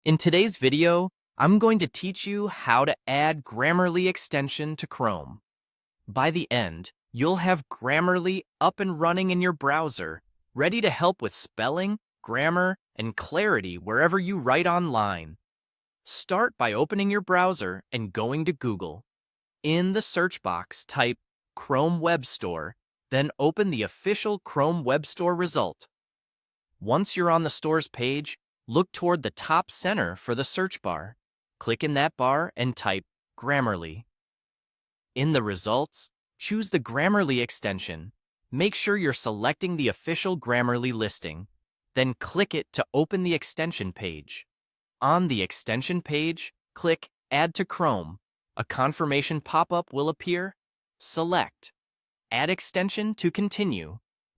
In today's video, I'm going to teach you how to add Grammarly extension to Chrome. By the end, you'll have Grammarly up and running in your browser, ready to help with spelling, grammar, and clarity wherever you write online. Start by opening your browser and going to Google. In the search box, type Chrome Web Store, then open the official Chrome Web Store result. Once you're on the store's page, look toward the top center for the search bar. Click in that bar and type Grammarly. In the results, choose the Grammarly extension. Make sure you're selecting the official Grammarly listing. Then click it to open the extension page. On the extension page, click Add to Chrome. A confirmation pop-up will appear. Select Add extension to continue.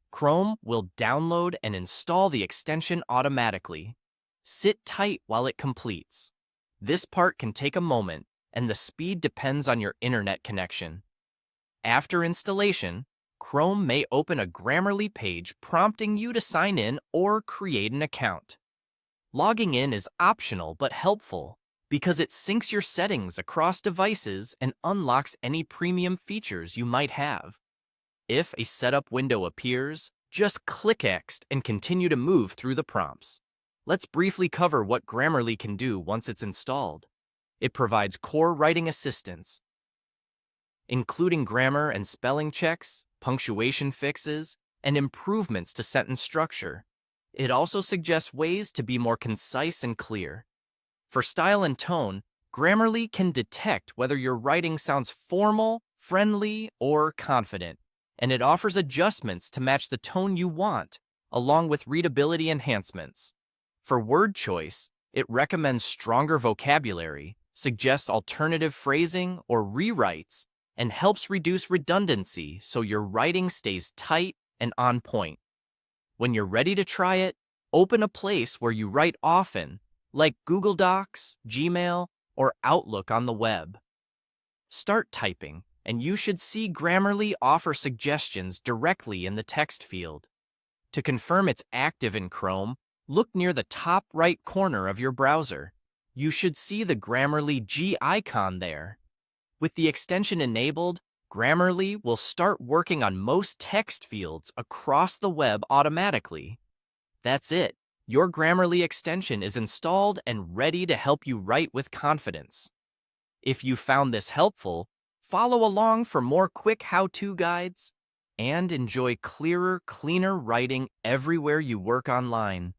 Chrome will download and install the extension automatically. Sit tight while it completes. This part can take a moment, and the speed depends on your internet connection. After installation, Chrome may open a Grammarly page prompting you to sign in or create an account. Logging in is optional but helpful because it syncs your settings across devices and unlocks any premium features you might have. If a setup window appears, just click X and continue to move through the prompts. Let's briefly cover what Grammarly can do once it's installed. It provides core writing assistance, including grammar and spelling checks, punctuation fixes, and improvements to sentence structure. It also suggests ways to be more concise and clear. For style and tone, Grammarly can detect whether your writing sounds formal, friendly, or confident, and it offers adjustments to match the tone you want, along with readability enhancements. For word choice, it recommends stronger vocabulary, suggests alternative phrasing or rewrites, and helps reduce redundancy so your writing stays tight and on point. When you're ready to try it, open a place where you write often, like Google Docs, Gmail, or Outlook on the web. Start typing, and you should see Grammarly offer suggestions directly in the text field. To confirm it's active in Chrome, look near the top right corner of your browser. You should see the Grammarly G icon there. With the extension enabled, Grammarly will start working on most text fields across the web automatically. That's it. Your Grammarly extension is installed and ready to help you write with confidence. If you found this helpful, follow along for more quick how-to guides and enjoy clearer, cleaner writing everywhere you work online.